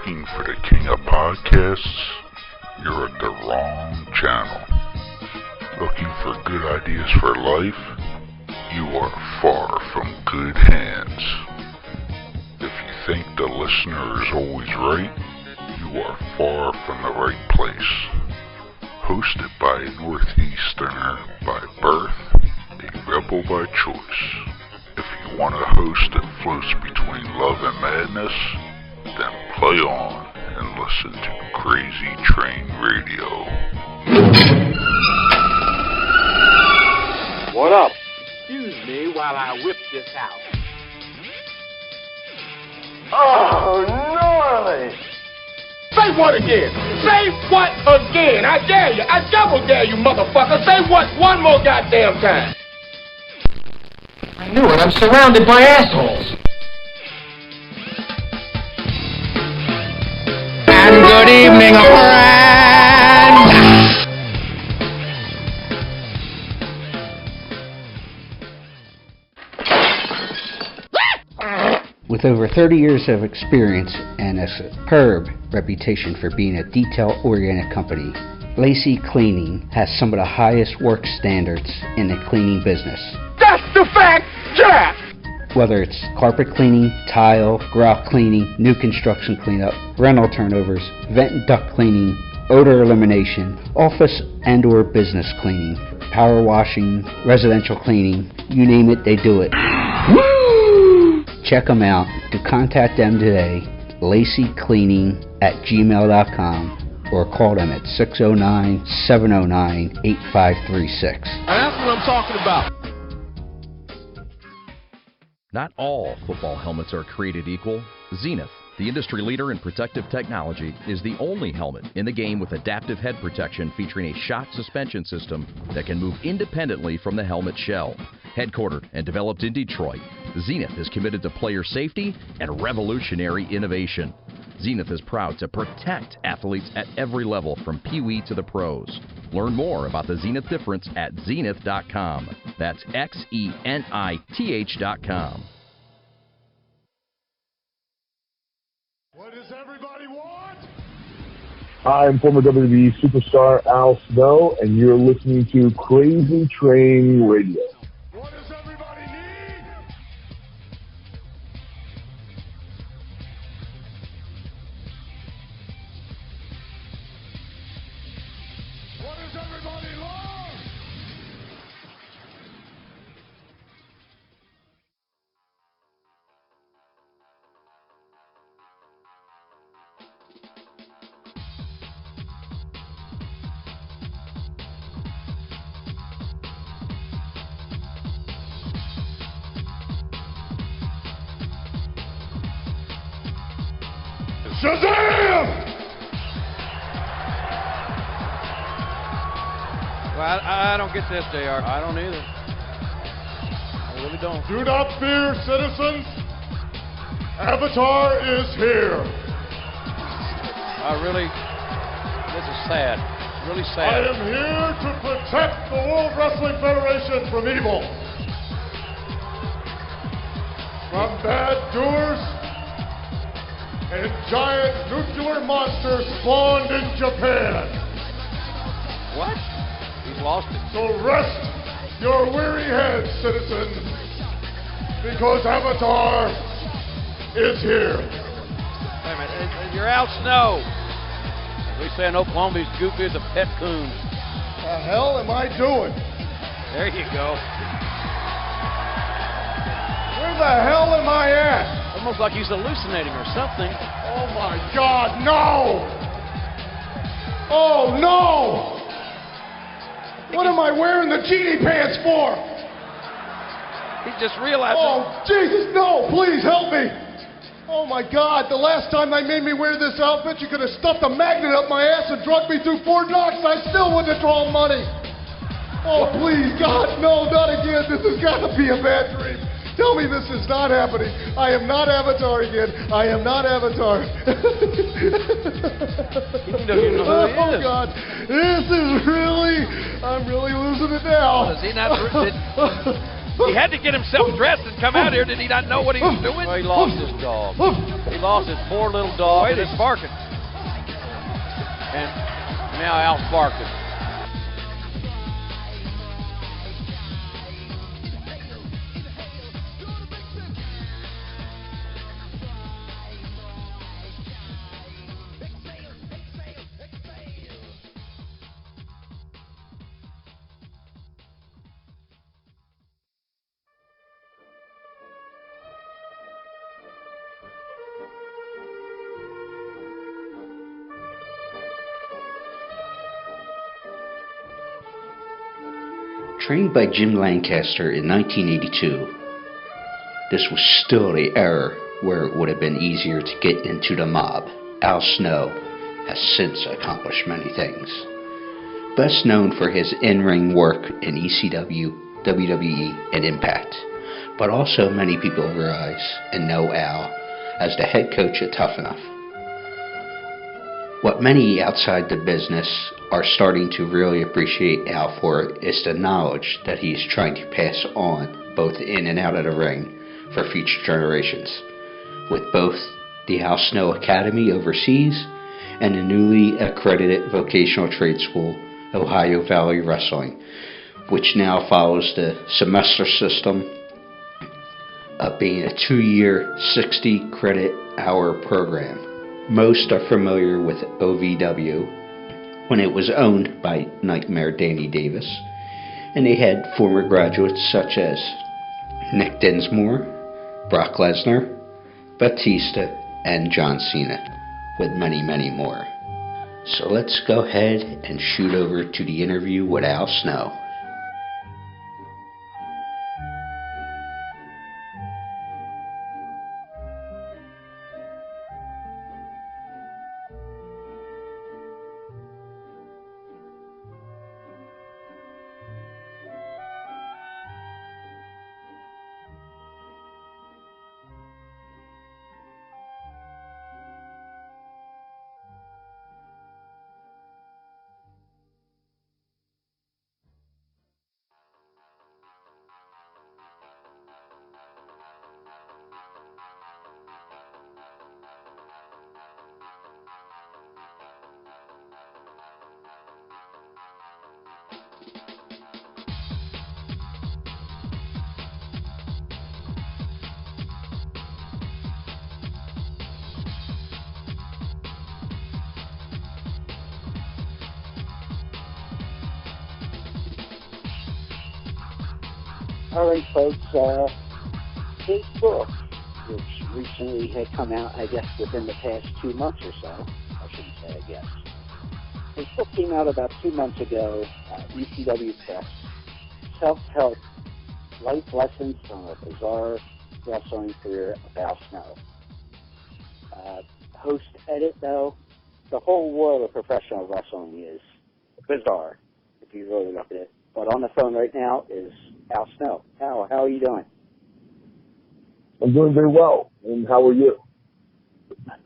Looking for the king of podcasts? You're at the wrong channel. Looking for good ideas for life? You are far from good hands. If you think the listener is always right, you are far from the right place. Hosted by a Northeasterner by birth, a rebel by choice. If you want a host that floats between love and madness, then play on and listen to Crazy Train Radio. What up? Excuse me while I whip this out. Oh, gnarly! Say what again? Say what again? I dare you. I double dare you, motherfucker. Say what one more goddamn time. I knew it. I'm surrounded by assholes. And good evening, friends. With over 30 years of experience and a superb reputation for being a detail-oriented company, Lacey Cleaning has some of the highest work standards in the cleaning business. That's the fact, Jack! Whether it's carpet cleaning, tile, grout cleaning, new construction cleanup, rental turnovers, vent and duct cleaning, odor elimination, office and or business cleaning, power washing, residential cleaning, you name it, they do it. Check them out. To contact them today, laceycleaning@gmail.com or call them at 609-709-8536. That's what I'm talking about. Not all football helmets are created equal. Zenith, the industry leader in protective technology, is the only helmet in the game with adaptive head protection featuring a shock suspension system that can move independently from the helmet shell. Headquartered and developed in Detroit, Zenith is committed to player safety and revolutionary innovation. Zenith is proud to protect athletes at every level from Pee-wee to the pros. Learn more about the Zenith difference at zenith.com. That's XENITH.com. What does everybody want? Hi, I'm former WWE superstar Al Snow, and you're listening to Crazy Train Radio. What does everybody need? What does everybody love? Shazam! Well, I don't get this, JR. I don't either. I really don't. Do not fear, citizens. Avatar is here. This is sad. Really sad. I am here to protect the World Wrestling Federation from evil. From bad doers and giant nuclear monsters spawned in Japan. What? He's lost it. So rest your weary heads, citizens, because Avatar is here. Wait a minute. You're Al Snow. We say in Oklahoma he's goofy as a pet coon. The hell am I doing? There you go. Where the hell am I at? Almost like he's hallucinating or something. Oh my God, no! Oh no! What am I wearing the genie pants for? He just realized. Oh Jesus, no! Please help me! Oh my God, the last time they made me wear this outfit, you could have stuffed a magnet up my ass and drugged me through Fort Knox and I still wouldn't have drawn money. Oh please, God, no, not again. This has got to be a bad dream. Tell me this is not happening. I am not Avatar again. I am not Avatar. You don't even know who he Oh is. God, this is really, I'm really losing it now. Does he not? He had to get himself dressed and come out here. Did he not know what he was doing? Well, he lost his dog. He lost his poor little dog, and it's barking. And now Al's barking. Trained by Jim Lancaster in 1982, this was still the era where it would have been easier to get into the mob. Al Snow has since accomplished many things. Best known for his in-ring work in ECW, WWE, and Impact, but also many people realize and know Al as the head coach at Tough Enough. What many outside the business are starting to really appreciate Al for is the knowledge that he is trying to pass on both in and out of the ring for future generations, with both the Al Snow Academy overseas and the newly accredited vocational trade school, Ohio Valley Wrestling, which now follows the semester system of being a 2-year, 60-credit hour program. Most are familiar with OVW when it was owned by Nightmare Danny Davis, and they had former graduates such as Nick Dinsmore, Brock Lesnar, Batista, and John Cena, with many, many more. So let's go ahead and shoot over to the interview with Al Snow. All right, folks, his book, which recently had come out, I guess, within the past 2 months or so, I shouldn't say I guess. His book came out about 2 months ago, ECW Press, Self-Help, Life Lessons from a Bizarre Wrestling Career of Al Snow. Host edit, though, the whole world of professional wrestling is bizarre, if you really look at it. But on the phone right now is Al Snow. Al, how are you doing? I'm doing very well. And how are you?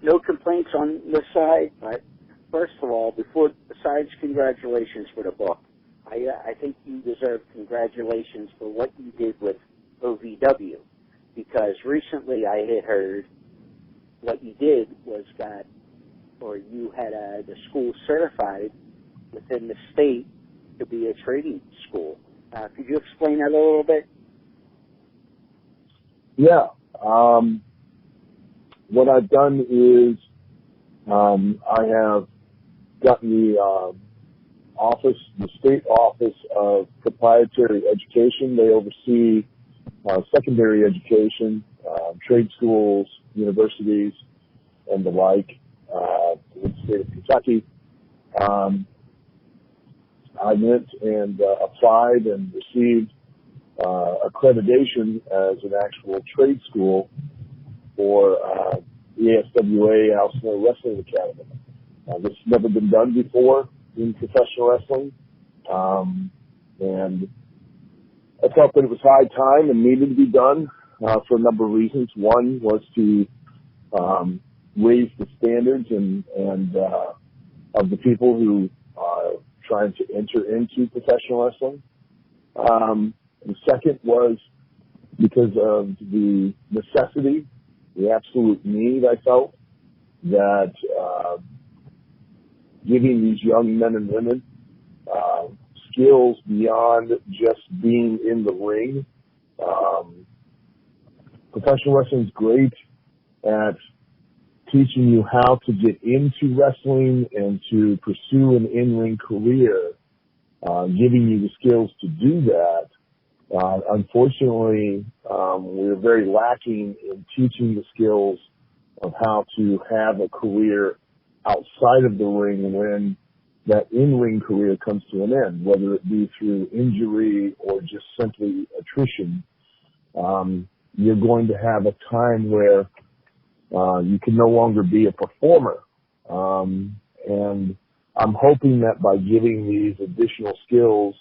No complaints on this side, but first of all, besides congratulations for the book, I think you deserve congratulations for what you did with OVW, because recently I had heard what you did was you had the school certified within the state to be a trading school. Could you explain that a little bit? Yeah. What I've done is I have gotten the state office of proprietary education. They oversee secondary education, trade schools, universities, and the like in the state of Kentucky. I went and applied and received accreditation as an actual trade school for the ASWA Al Snow Wrestling Academy. This has never been done before in professional wrestling, and I felt that it was high time and needed to be done for a number of reasons. One was to raise the standards and of the people who are trying to enter into professional wrestling. The second was because of the necessity, the absolute need I felt that giving these young men and women skills beyond just being in the ring. Professional wrestling is great at teaching you how to get into wrestling and to pursue an in-ring career, giving you the skills to do that. Unfortunately, we're very lacking in teaching the skills of how to have a career outside of the ring when that in-ring career comes to an end, whether it be through injury or just simply attrition. You're going to have a time where you can no longer be a performer. And I'm hoping that by giving these additional skills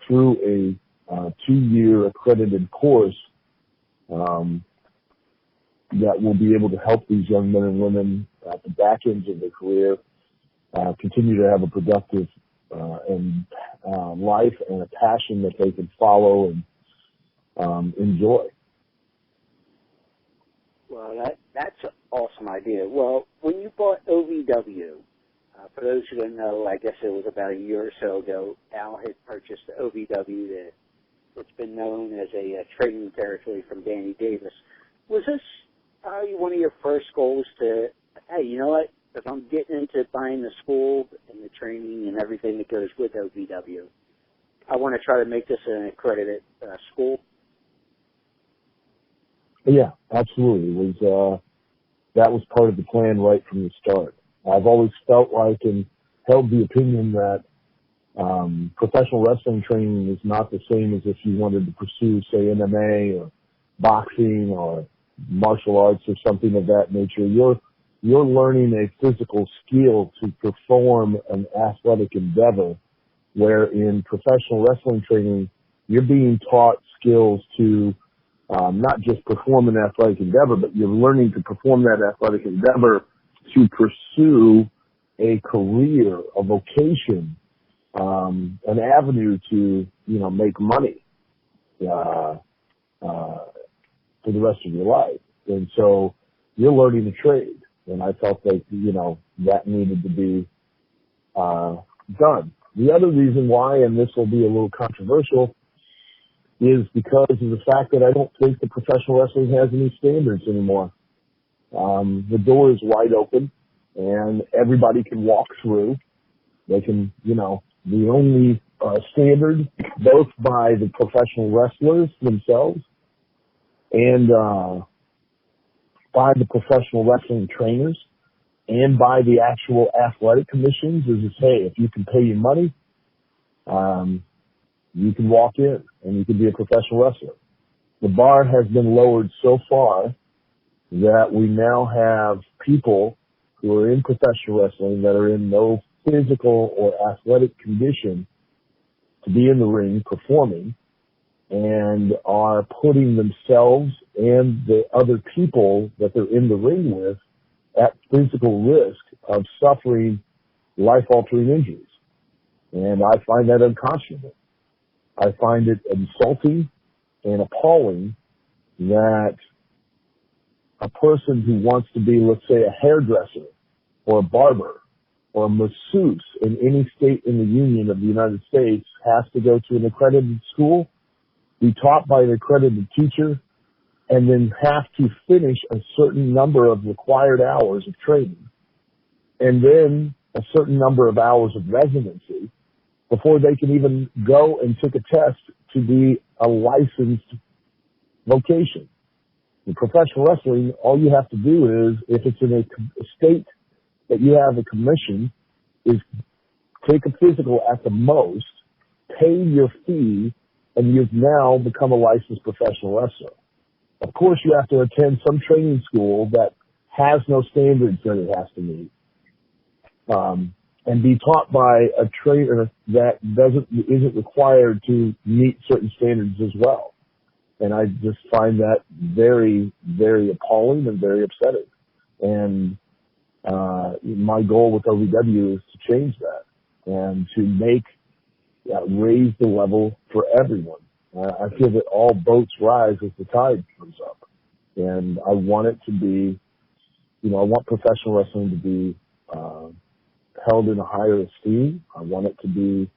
through a 2-year accredited course, that will be able to help these young men and women at the back ends of their career continue to have a productive life and a passion that they can follow and enjoy. Well, that's an awesome idea. Well, when you bought OVW, for those who don't know, I guess it was about a year or so ago, Al had purchased the OVW that's been known as a training territory from Danny Davis. Was this one of your first goals to, hey, you know what, if I'm getting into buying the school and the training and everything that goes with OVW, I want to try to make this an accredited school? Yeah, absolutely. It was that was part of the plan right from the start. I've always felt like and held the opinion that professional wrestling training is not the same as if you wanted to pursue, say, MMA or boxing or martial arts or something of that nature. You're learning a physical skill to perform an athletic endeavor, where in professional wrestling training, you're being taught skills to not just perform an athletic endeavor, but you're learning to perform that athletic endeavor to pursue a career, a vocation, an avenue to, make money for the rest of your life. And so you're learning a trade. And I felt like, that needed to be done. The other reason why, and this will be a little controversial, is because of the fact that I don't think the professional wrestling has any standards anymore. The door is wide open and everybody can walk through. They can, the only standard, both by the professional wrestlers themselves and by the professional wrestling trainers and by the actual athletic commissions, is to say, if you can pay your money, you can walk in and you can be a professional wrestler. The bar has been lowered so far that we now have people who are in professional wrestling that are in no physical or athletic condition to be in the ring performing, and are putting themselves and the other people that they're in the ring with at physical risk of suffering life-altering injuries. And I find that unconscionable. I find it insulting and appalling that a person who wants to be, let's say, a hairdresser or a barber or a masseuse in any state in the Union of the United States has to go to an accredited school, be taught by an accredited teacher, and then have to finish a certain number of required hours of training, and then a certain number of hours of residency before they can even go and take a test to be a licensed vocation. In professional wrestling, all you have to do is, if it's in a state that you have a commission, is take a physical at the most, pay your fee, and you've now become a licensed professional wrestler. Of course, you have to attend some training school that has no standards that it has to meet, and be taught by a trainer that isn't required to meet certain standards as well. And I just find that very, very appalling and very upsetting. And my goal with OVW is to change that and to raise the level for everyone. I feel that all boats rise as the tide comes up. And I want it to be, I want professional wrestling to be held in a higher esteem. I want it to be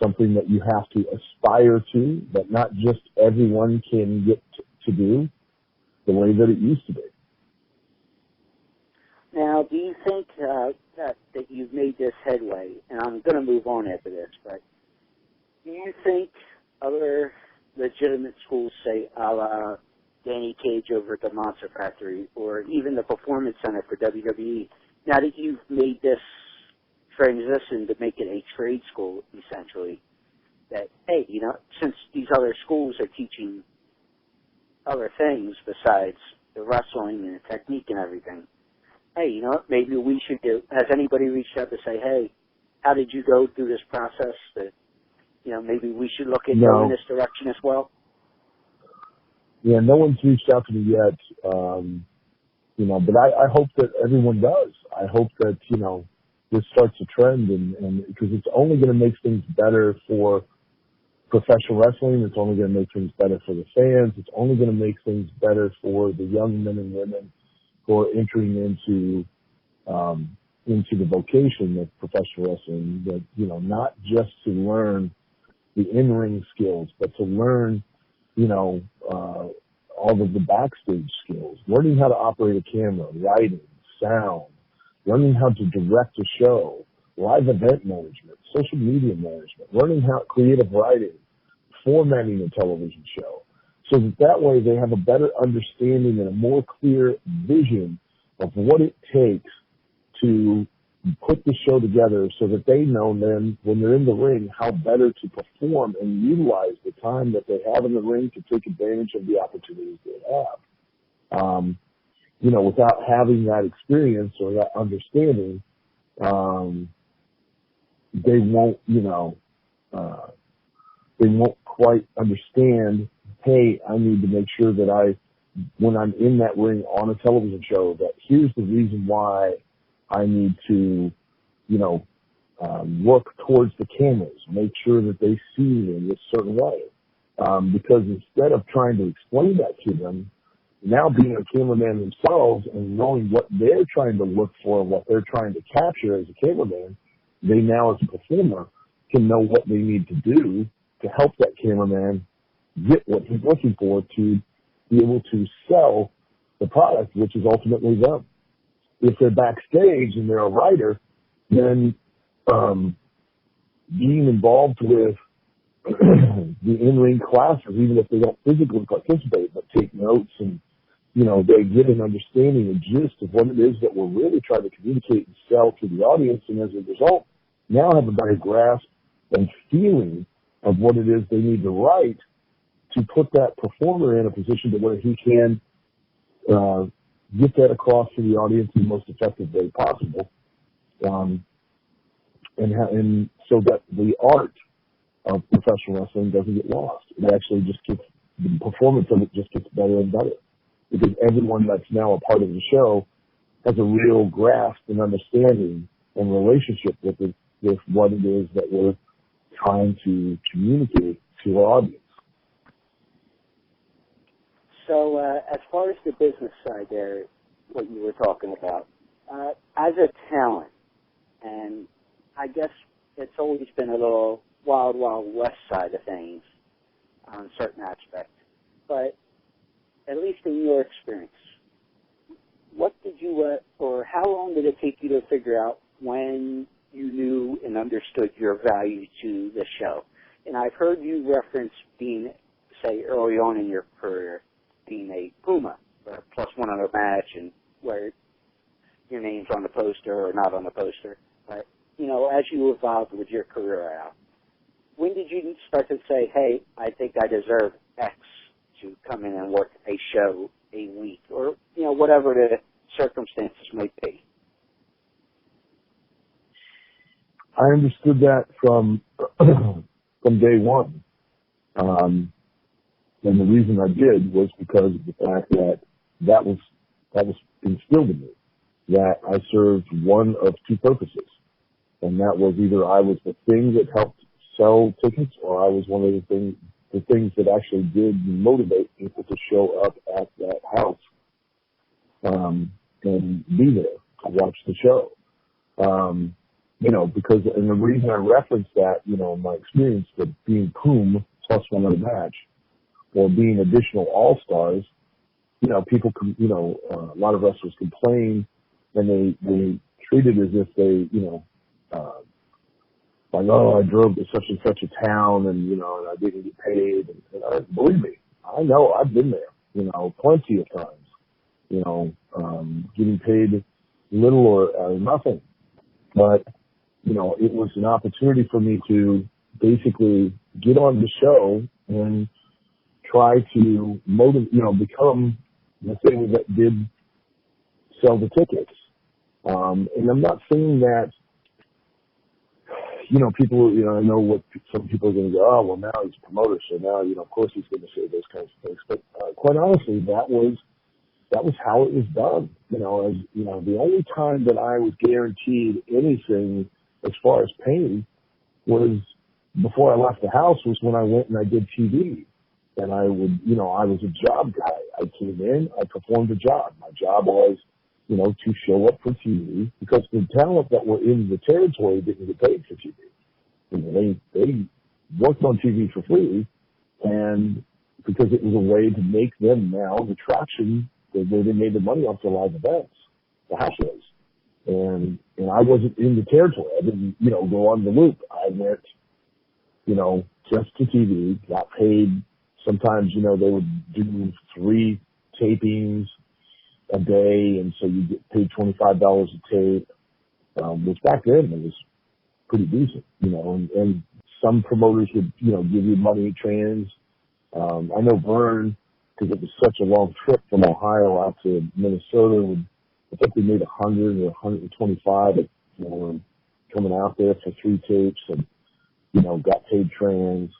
something that you have to aspire to, that not just everyone can get to do the way that it used to be. Now, do you think that you've made this headway, and I'm going to move on after this, but do you think other legitimate schools, say a la Danny Cage over at the Monster Factory, or even the Performance Center for WWE, now that you've made this transition to make it a trade school, essentially, that, hey, since these other schools are teaching other things besides the wrestling and the technique and everything, hey, maybe we should do, has anybody reached out to say, hey, how did you go through this process that, maybe we should look at going this direction as well? Yeah, no one's reached out to me yet, but I hope that everyone does. I hope that, this starts a trend, and because it's only going to make things better for professional wrestling. It's only going to make things better for the fans. It's only going to make things better for the young men and women who are entering into the vocation of professional wrestling. That, not just to learn the in-ring skills, but to learn, all of the backstage skills, learning how to operate a camera, writing, sound, learning how to direct a show, live event management, social media management, learning how creative writing, formatting a television show, so that way they have a better understanding and a more clear vision of what it takes to put the show together, so that they know then when they're in the ring how better to perform and utilize the time that they have in the ring to take advantage of the opportunities they have. Without having that experience or that understanding, they won't, they won't quite understand, hey, I need to make sure that when I'm in that ring on a television show, that here's the reason why I need to, work towards the cameras, make sure that they see me in a certain way. Because instead of trying to explain that to them, now being a cameraman themselves and knowing what they're trying to look for and what they're trying to capture as a cameraman, they now as a performer can know what they need to do to help that cameraman get what he's looking for to be able to sell the product, which is ultimately them. If they're backstage and they're a writer, then being involved with the in-ring classes, even if they don't physically participate, but take notes and, they get an understanding and gist of what it is that we're really trying to communicate and sell to the audience, and as a result, now have a better grasp and feeling of what it is they need to write to put that performer in a position to where he can get that across to the audience in the most effective way possible, and so that the art of professional wrestling doesn't get lost. It actually just the performance of it just gets better and better, because everyone that's now a part of the show has a real grasp and understanding and relationship with what it is that we're trying to communicate to our audience. So as far as the business side there, what you were talking about, as a talent, and I guess it's always been a little wild, wild west side of things on certain aspects, but at least in your experience, what did you, or how long did it take you to figure out when you knew and understood your value to the show? And I've heard you reference being, say, early on in your career, being a Puma, or +1 on a match, and where your name's on the poster or not on the poster. But, as you evolved with your career out, when did you start to say, hey, I think I deserve X to come in and work a show a week, or, whatever the circumstances might be? I understood that from day one. And the reason I did was because of the fact that was instilled in me, that I served one of two purposes. And that was either I was the thing that helped sell tickets, or I was one of the the things that actually did motivate people to show up at that house and be there to watch the show. Because, and the reason I reference that, my experience of being Poom plus one other match or being additional all-stars, people, a lot of wrestlers complain and they treat it as if they, like, oh, I drove to such and such a town and, and I didn't get paid. And believe me, I know, I've been there, plenty of times, getting paid little or nothing. But, it was an opportunity for me to basically get on the show and try to become the thing that did sell the tickets. And I'm not saying that, people, I know what some people are going to go, oh, well, now he's a promoter, so now, of course he's going to say those kinds of things. But quite honestly, that was how it was done. The only time that I was guaranteed anything as far as pay was before I left the house was when I went and I did TV. And I would, I was a job guy. I came in, I performed a job. My job was, to show up for TV because the talent that were in the territory didn't get paid for TV. They worked on TV for free, and because it was a way to make them now the traction where they made the money off the live events, the house shows. And I wasn't in the territory. I didn't, go on the loop. I went, just to TV, got paid. Sometimes, they would do 3 tapings a day, and so you get paid $25 a tape, which back then it was pretty decent, and some promoters would, give you money trans. I know Vern, because it was such a long trip from Ohio out to Minnesota, I think we made 100 or 125 coming out there for 3 tapes and, got paid trans.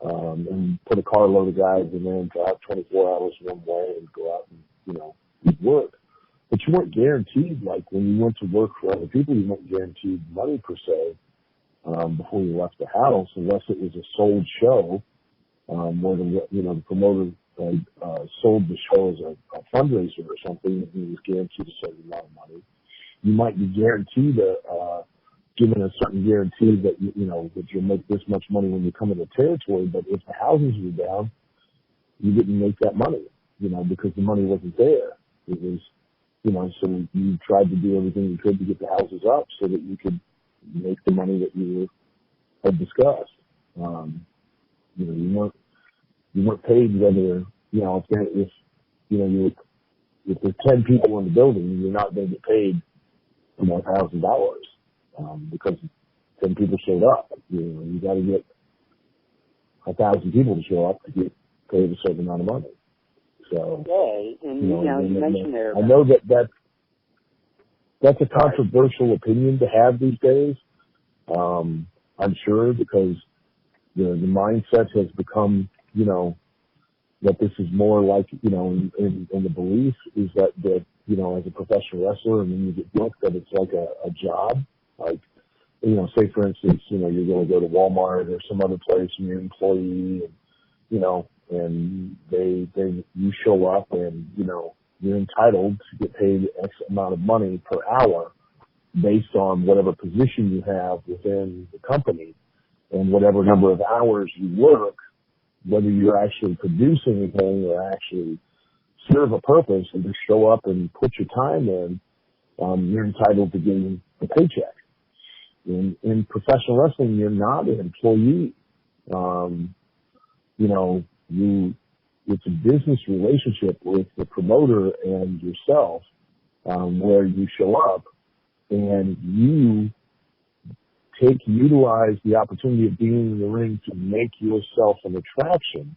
And put a carload of guys in there and drive 24 hours one way and go out and, you'd work. But you weren't guaranteed, like when you went to work for other people, you weren't guaranteed money per se before you left the house, unless it was a sold show where the promoter sold the show as a fundraiser or something, and he was guaranteed a certain amount of money. You might be guaranteed given a certain guarantee that that you'll make this much money when you come into the territory, but if the houses were down, you didn't make that money, because the money wasn't there. It was, so you tried to do everything you could to get the houses up so that you could make the money that you had discussed. You weren't paid whether, if there's 10 people in the building, you're not going to get paid, $1,000. Because 10 people showed up. You got to get 1,000 people to show up to get paid a certain amount of money. So, and you mentioned there. I know that's a controversial opinion to have these days. I'm sure because the mindset has become, that this is more like, and the belief is that as a professional wrestler, and then you get booked, that it's like a job. Like, say for instance, you're going to go to Walmart or some other place and you're an employee and, and you show up and, you're entitled to get paid X amount of money per hour based on whatever position you have within the company and whatever number of hours you work, whether you're actually producing anything or actually serve a purpose and just show up and put your time in, you're entitled to getting a paycheck. In professional wrestling, you're not an employee. It's a business relationship with the promoter and yourself, where you show up and you utilize the opportunity of being in the ring to make yourself an attraction,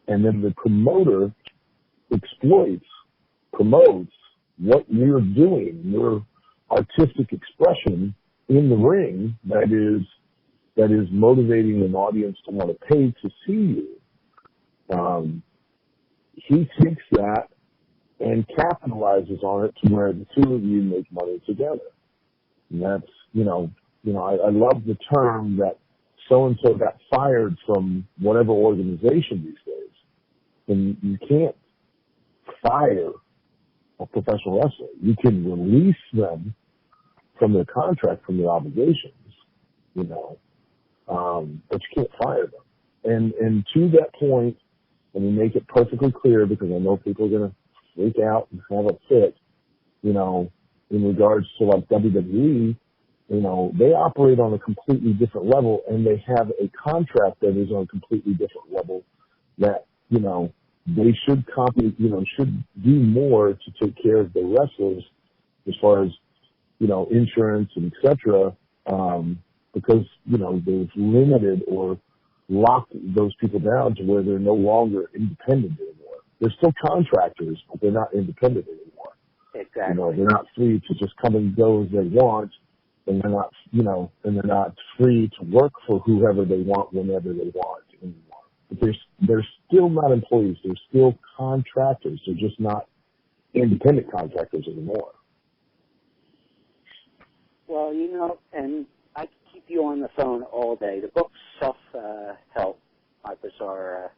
and then the promoter promotes what you're doing, your artistic expression in the ring that is motivating an audience to want to pay to see you. He takes that and capitalizes on it to where the two of you make money together. And that's, I love the term that so-and-so got fired from whatever organization these days, then you can't fire a professional wrestler. You can release them from their contract, from their obligations, you know, but you can't fire them. And to that point, let me make it perfectly clear, because I know people are going to freak out and have a fit, you know, in regards to like WWE, you know, they operate on a completely different level, and they have a contract that is on a completely different level that, you know, they should should do more to take care of their wrestlers as far as, you know, insurance and et cetera, because, you know, they've limited or locked those people down to where they're no longer independent anymore. They're still contractors, but they're not independent anymore. Exactly. You know, they're not free to just come and go as they want, and they're not, you know, and they're not free to work for whoever they want whenever they want anymore. But they're still not employees. They're still contractors. They're just not independent contractors anymore. Well, you know, and I could keep you on the phone all day. The book Self-Help, My Bizarre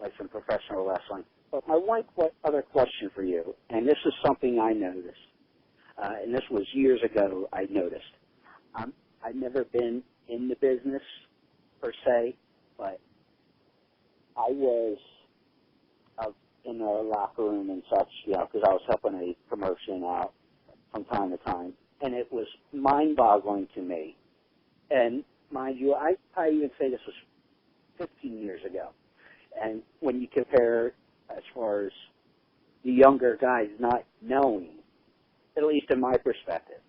Life in Professional Wrestling. But my one other question for you, and this is something I noticed, and this was years ago I noticed. I've never been in the business per se, but I was in the locker room and such, you know, because I was helping a promotion out from time to time, and it was mind-boggling to me. And mind you, I even say this was 15 years ago. And when you compare, as far as the younger guys not knowing, at least in my perspective,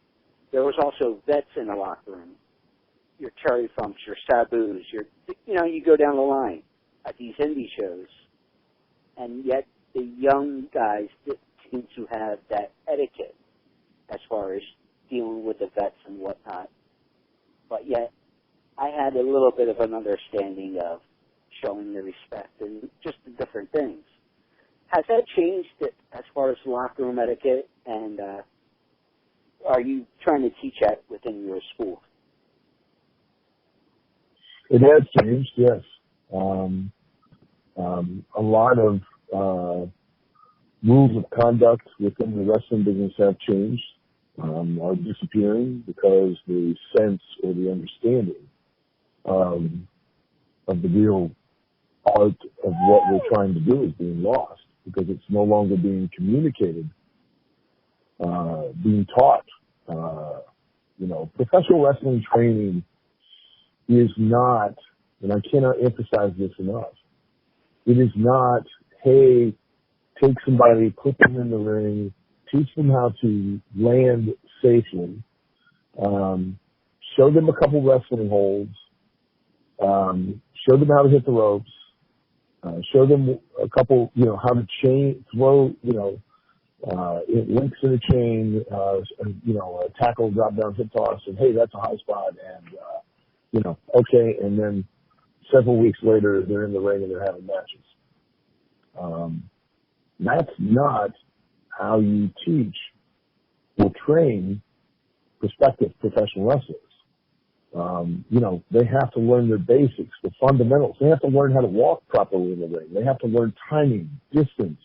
there was also vets in the locker room. Your Terry Funks, your Sabus, you go down the line at these indie shows, and yet the young guys seem to have that etiquette as far as dealing with the vets and whatnot. But yet, I had a little bit of an understanding of showing the respect and just the different things. Has that changed as far as locker room etiquette, and are you trying to teach that within your school? It has changed, yes. A lot of rules of conduct within the wrestling business have changed, are disappearing, because the sense or the understanding of the real art of what we're trying to do is being lost, because it's no longer being communicated, being taught. Professional wrestling training is not, and I cannot emphasize this enough, it is not, hey, take somebody, put them in the ring, teach them how to land safely, show them a couple wrestling holds, show them how to hit the ropes, show them a couple, how to throw, it links in a chain, a tackle, drop down, hip toss, and hey, that's a high spot, and, okay, and then several weeks later, they're in the ring and they're having matches. That's not how you teach or train prospective professional wrestlers. They have to learn their basics, the fundamentals. They have to learn how to walk properly in the ring. They have to learn timing, distance,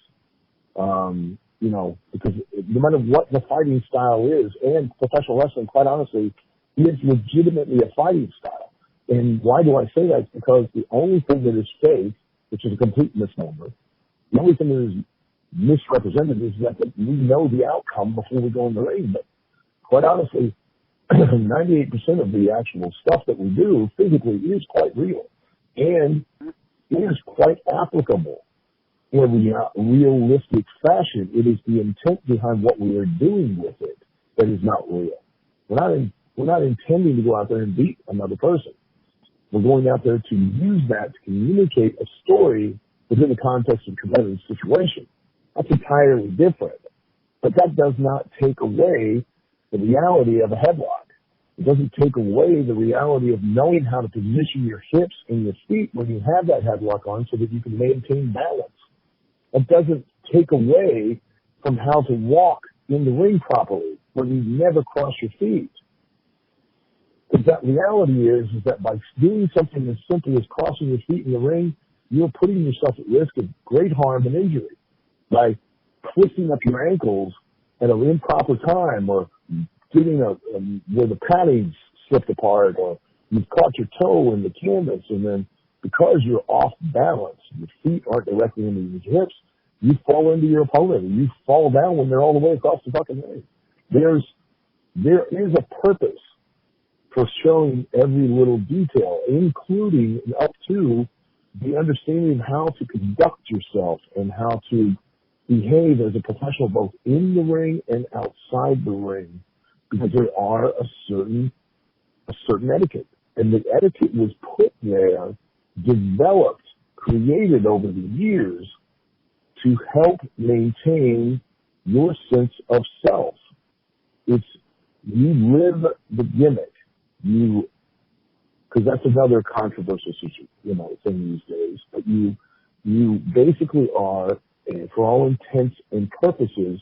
because no matter what the fighting style is, and professional wrestling, quite honestly, is legitimately a fighting style. And why do I say that? It's because the only thing that is fake, which is a complete misnomer, the only thing that is misrepresented is that we know the outcome before we go in the ring. But quite honestly, 98% of the actual stuff that we do physically is quite real and is quite applicable in a realistic fashion. It is the intent behind what we are doing with it that is not real. We're not intending to go out there and beat another person. We're going out there to use that to communicate a story within the context of a competitive situation. That's entirely different. But that does not take away the reality of a headlock. It doesn't take away the reality of knowing how to position your hips and your feet when you have that headlock on so that you can maintain balance. It doesn't take away from how to walk in the ring properly when you never cross your feet. Because that reality is that by doing something as simple as crossing your feet in the ring, you're putting yourself at risk of great harm and injury. By twisting up your ankles at an improper time, or getting where the padding slipped apart, or you've caught your toe in the canvas, and then because you're off balance, your feet aren't directly into your hips, you fall into your opponent, and you fall down when they're all the way across the fucking ring. There is a purpose for showing every little detail, including up to the understanding of how to conduct yourself and how to behave as a professional both in the ring and outside the ring, because there are a certain etiquette. And the etiquette was put there, developed, created over the years to help maintain your sense of self. It's, you live the gimmick. Because that's another controversial thing these days. But you basically are, and for all intents and purposes,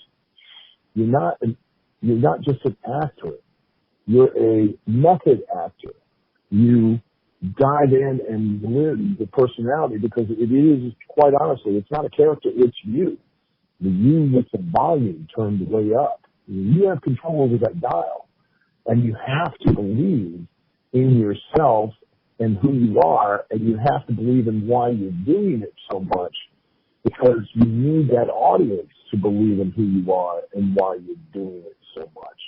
you're not just an actor. You're a method actor. You dive in and live the personality, because it is, quite honestly, it's not a character, it's you. The you with the volume turned way up. You have control over that dial. And you have to believe in yourself and who you are, and you have to believe in why you're doing it so much, because you need that audience to believe in who you are and why you're doing it so much,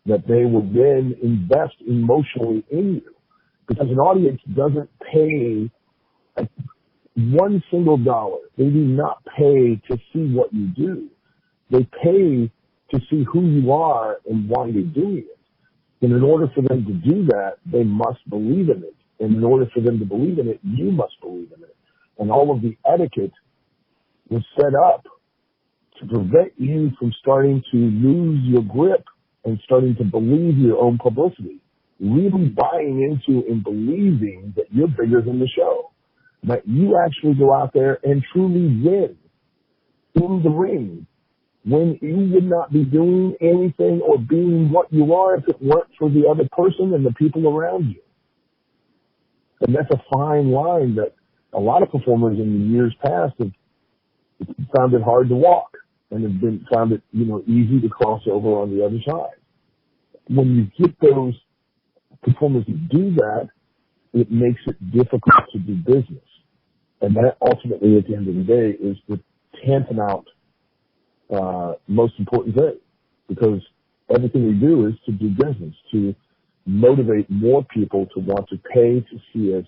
that they will then invest emotionally in you. Because an audience doesn't pay one single dollar. They do not pay to see what you do. They pay to see who you are and why you're doing it. And in order for them to do that, they must believe in it. And in order for them to believe in it, you must believe in it. And all of the etiquette was set up to prevent you from starting to lose your grip and starting to believe your own publicity. Really buying into and believing that you're bigger than the show. That you actually go out there and truly win in the ring, when you would not be doing anything or being what you are if it weren't for the other person and the people around you. And that's a fine line that a lot of performers in the years past have found it hard to walk, and have found it, easy to cross over on the other side. When you get those performers who do that, it makes it difficult to do business. And that ultimately, at the end of the day, is the tantamount most important thing, because everything we do is to do business, to motivate more people to want to pay to see us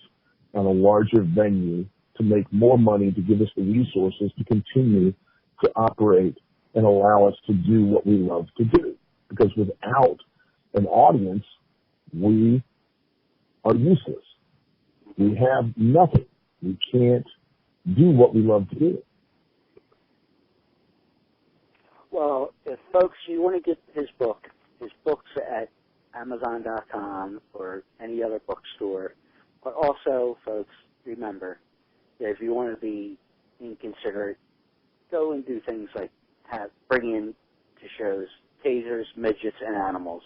on a larger venue, to make more money, to give us the resources to continue to operate and allow us to do what we love to do. Because without an audience, we are useless. We have nothing. We can't do what we love to do. Well, if folks, you want to get his books at Amazon.com or any other bookstore. But also, folks, remember that if you want to be inconsiderate, go and do things like bring in to shows tasers, midgets, and animals.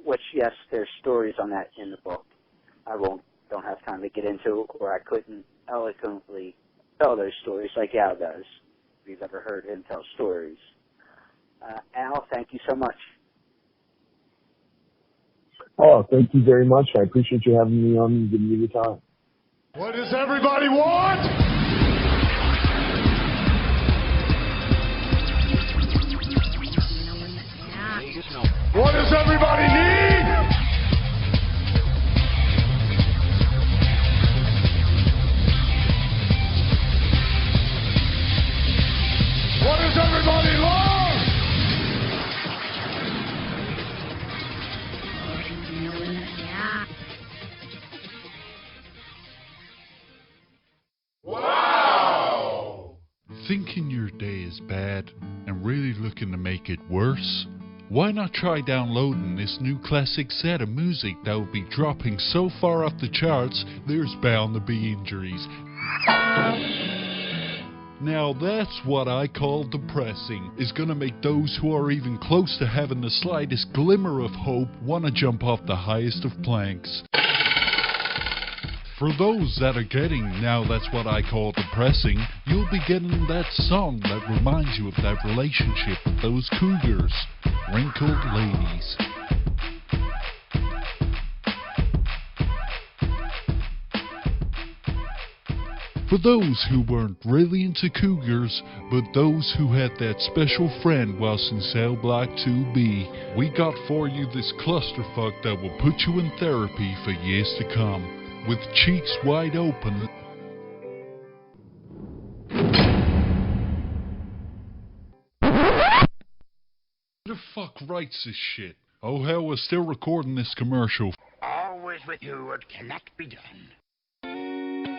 Which, yes, there's stories on that in the book. I don't have time to get into it, or I couldn't eloquently tell those stories like Al does. If you've ever heard him tell stories. Al, thank you so much. Oh, thank you very much. I appreciate you having me on and giving me the time. What does everybody want? What does everybody need? What does everybody love? Wow! Thinking your day is bad and really looking to make it worse? Why not try downloading this new classic set of music that will be dropping so far off the charts, there's bound to be injuries. Now that's what I call depressing. Is gonna make those who are even close to having the slightest glimmer of hope want to jump off the highest of planks. For those that are getting Now That's What I Call Depressing, you'll be getting that song that reminds you of that relationship with those cougars, Wrinkled Ladies. For those who weren't really into cougars, but those who had that special friend whilst in cell block 2B, we got for you this clusterfuck that will put you in therapy for years to come. With cheeks wide open. Who the fuck writes this shit? Oh hell, we're still recording this commercial. Always with you what cannot be done.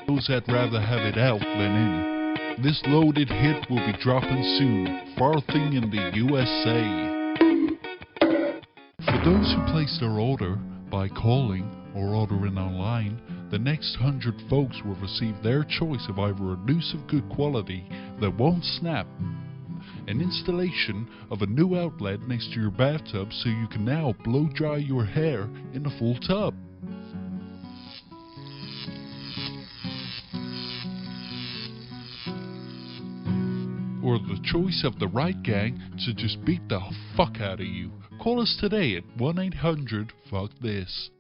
Those that'd rather have it out than in. This loaded hit will be dropping soon, farthing in the USA. For those who place their order by calling or ordering online, the next 100 folks will receive their choice of either a noose of good quality that won't snap, an installation of a new outlet next to your bathtub so you can now blow dry your hair in a full tub. Or the choice of the right gang to just beat the fuck out of you. Call us today at 1-800-FUCK-THIS.